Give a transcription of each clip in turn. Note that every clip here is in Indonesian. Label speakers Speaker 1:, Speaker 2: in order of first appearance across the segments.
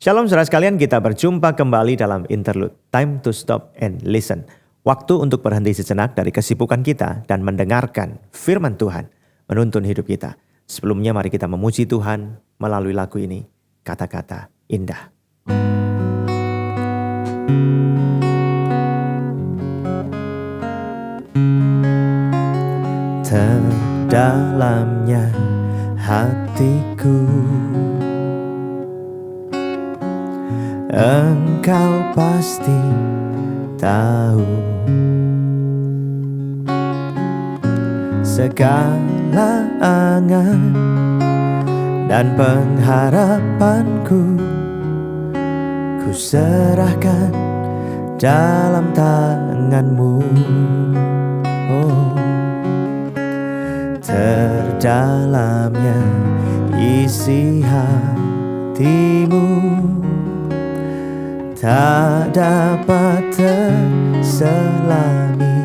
Speaker 1: Shalom saudara sekalian, kita berjumpa kembali dalam interlude Time to Stop and Listen. Waktu untuk berhenti sejenak dari kesibukan kita dan mendengarkan firman Tuhan menuntun hidup kita. Sebelumnya mari kita memuji Tuhan melalui lagu ini, kata-kata indah. Terdalamnya hatiku, Engkau pasti tahu segala angan dan pengharapanku, ku serahkan dalam tangan-Mu. Oh, terdalamnya isi hatimu tak dapat terselami,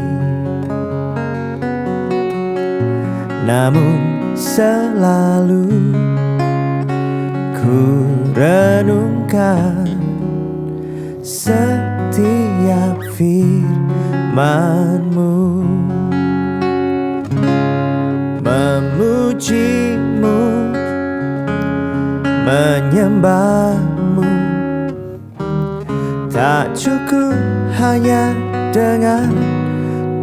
Speaker 1: namun selalu ku renungkan setiap firman-Mu, memuji-Mu, menyembah-Mu. Tak cukup hanya dengan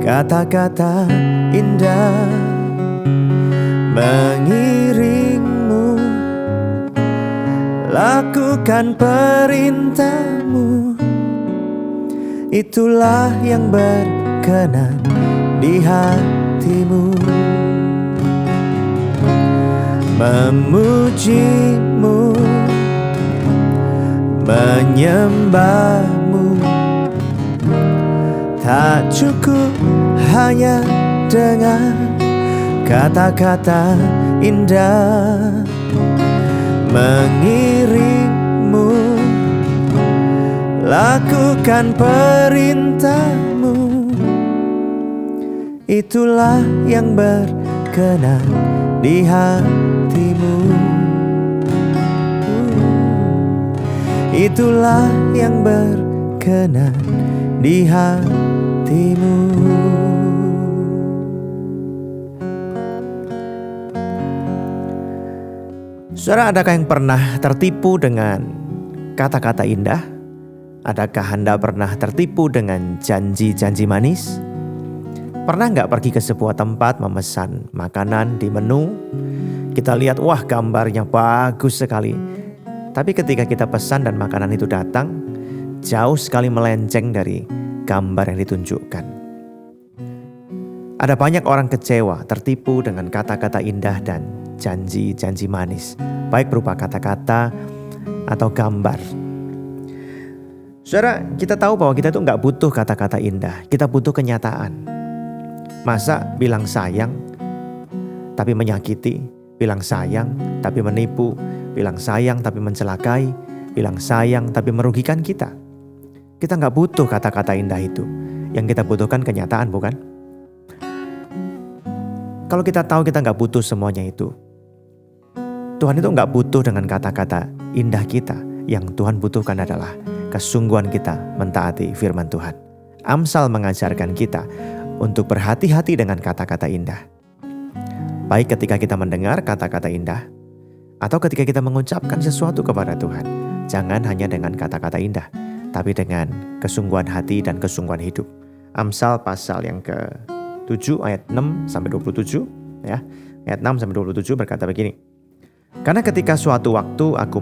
Speaker 1: kata-kata indah, mengiring-Mu, lakukan perintah-Mu. Itulah yang berkenan di hati-Mu, memuji-Mu, menyembah-Mu. Tak cukup hanya dengan kata-kata indah, mengiring-Mu, lakukan perintah-Mu. Itulah yang berkenan di hati-Mu. Itulah yang berkenan di hati-Mu. Saudara, adakah yang pernah tertipu dengan kata-kata indah? Adakah Anda pernah tertipu dengan janji-janji manis? Pernah nggak pergi ke sebuah tempat memesan makanan di menu? Kita lihat, wah gambarnya bagus sekali. Tapi ketika kita pesan dan makanan itu datang, jauh sekali melenceng dari gambar yang ditunjukkan. Ada banyak orang kecewa, tertipu dengan kata-kata indah dan janji-janji manis, baik berupa kata-kata atau gambar. Saudara, kita tahu bahwa kita itu nggak butuh kata-kata indah, kita butuh kenyataan. Masa bilang sayang tapi menyakiti, bilang sayang tapi menipu, bilang sayang tapi mencelakai, bilang sayang tapi merugikan kita. Kita gak butuh kata-kata indah itu. Yang kita butuhkan kenyataan, bukan? Kalau kita tahu kita gak butuh semuanya itu, Tuhan itu gak butuh dengan kata-kata indah kita. Yang Tuhan butuhkan adalah kesungguhan kita mentaati firman Tuhan. Amsal mengajarkan kita untuk berhati-hati dengan kata-kata indah. Baik ketika kita mendengar kata-kata indah, atau ketika kita mengucapkan sesuatu kepada Tuhan, jangan hanya dengan kata-kata indah, tapi dengan kesungguhan hati dan kesungguhan hidup. Amsal pasal yang ke-7 ayat 6-27 ya. Ayat 6-27 berkata begini. Karena ketika suatu waktu aku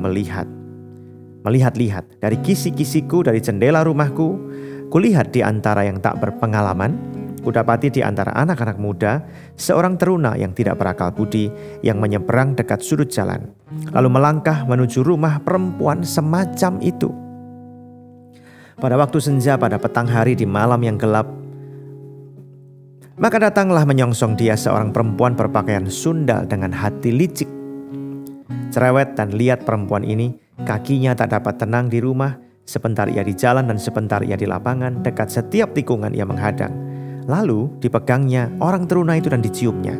Speaker 1: melihat-lihat dari kisi-kisiku dari jendela rumahku, kulihat di antara yang tak berpengalaman, kudapati di antara anak-anak muda seorang teruna yang tidak berakal budi yang menyeberang dekat sudut jalan, lalu melangkah menuju rumah perempuan semacam itu. Pada waktu senja, pada petang hari, di malam yang gelap, maka datanglah menyongsong dia seorang perempuan berpakaian sundal dengan hati licik. Cerewet dan lihat perempuan ini, kakinya tak dapat tenang di rumah, sebentar ia di jalan dan sebentar ia di lapangan, dekat setiap tikungan ia menghadang. Lalu dipegangnya orang teruna itu dan diciumnya.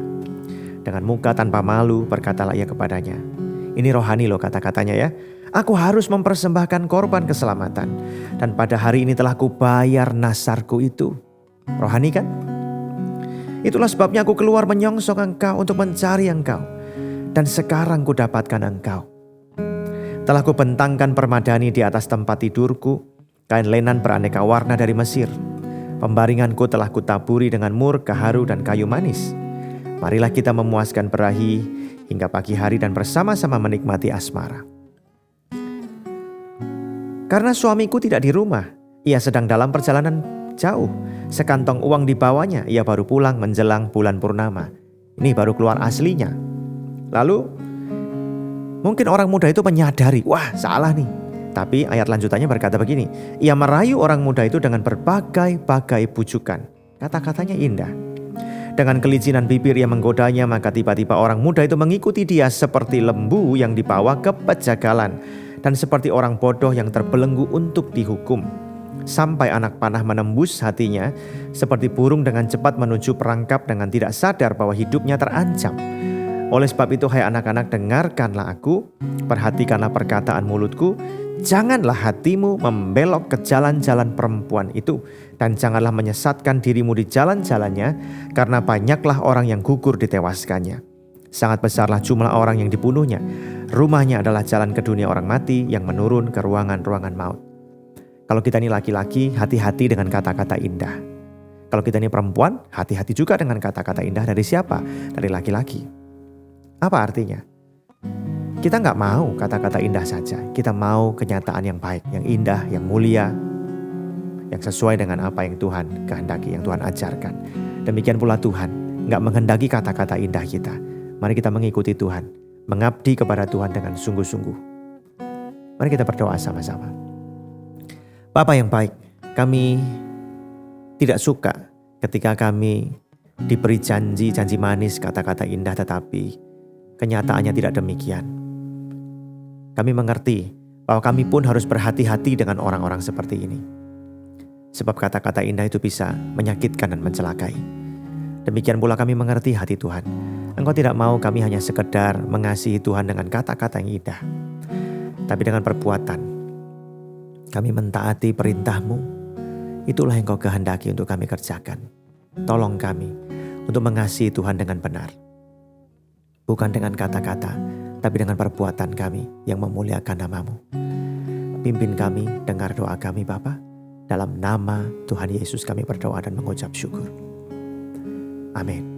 Speaker 1: Dengan muka tanpa malu berkatalah ia kepadanya, ini rohani loh kata-katanya ya. Aku harus mempersembahkan korban keselamatan. Dan pada hari ini telah kubayar nasarku itu. Rohani kan? Itulah sebabnya aku keluar menyongsong Engkau untuk mencari Engkau. Dan sekarang kudapatkan Engkau. Telah kubentangkan permadani di atas tempat tidurku, kain lenan beraneka warna dari Mesir. Pembaringanku telah kutaburi dengan mur, kaharu, dan kayu manis. Marilah kita memuaskan berahi hingga pagi hari dan bersama-sama menikmati asmara. Karena suamiku tidak di rumah, ia sedang dalam perjalanan jauh. Sekantong uang dibawanya, ia baru pulang menjelang bulan purnama. Ini baru keluar aslinya. Lalu mungkin orang muda itu menyadari, wah salah nih. Tapi ayat lanjutannya berkata begini, ia merayu orang muda itu dengan berbagai-bagai bujukan. Kata-katanya indah. Dengan kelicinan bibir ia menggodanya, maka tiba-tiba orang muda itu mengikuti dia seperti lembu yang dibawa ke pejagalan dan seperti orang bodoh yang terbelenggu untuk dihukum. Sampai anak panah menembus hatinya, seperti burung dengan cepat menuju perangkap dengan tidak sadar bahwa hidupnya terancam. Oleh sebab itu, hai anak-anak, dengarkanlah aku, perhatikanlah perkataan mulutku. Janganlah hatimu membelok ke jalan-jalan perempuan itu, dan janganlah menyesatkan dirimu di jalan-jalannya, karena banyaklah orang yang gugur ditewaskannya. Sangat besarlah jumlah orang yang dibunuhnya. Rumahnya adalah jalan ke dunia orang mati yang menurun ke ruangan-ruangan maut. Kalau kita ini laki-laki, hati-hati dengan kata-kata indah. Kalau kita ini perempuan, hati-hati juga dengan kata-kata indah. Dari siapa? Dari laki-laki. Apa artinya? Kita nggak mau kata-kata indah saja. Kita mau kenyataan yang baik, yang indah, yang mulia, yang sesuai dengan apa yang Tuhan kehendaki, yang Tuhan ajarkan. Demikian pula Tuhan nggak menghendaki kata-kata indah kita. Mari kita mengikuti Tuhan, mengabdi kepada Tuhan dengan sungguh-sungguh. Mari kita berdoa sama-sama. Bapa yang baik, kami tidak suka ketika kami diberi janji-janji manis, kata-kata indah, tetapi kenyataannya tidak demikian. Kami mengerti bahwa kami pun harus berhati-hati dengan orang-orang seperti ini. Sebab kata-kata indah itu bisa menyakitkan dan mencelakai. Demikian pula kami mengerti hati Tuhan. Engkau tidak mau kami hanya sekedar mengasihi Tuhan dengan kata-kata yang indah, tapi dengan perbuatan. Kami mentaati perintah-Mu. Itulah yang Kau kehendaki untuk kami kerjakan. Tolong kami untuk mengasihi Tuhan dengan benar. Bukan dengan kata-kata, tapi dengan perbuatan kami yang memuliakan nama-Mu. Pimpin kami, dengar doa kami Bapa. Dalam nama Tuhan Yesus kami berdoa dan mengucap syukur. Amin.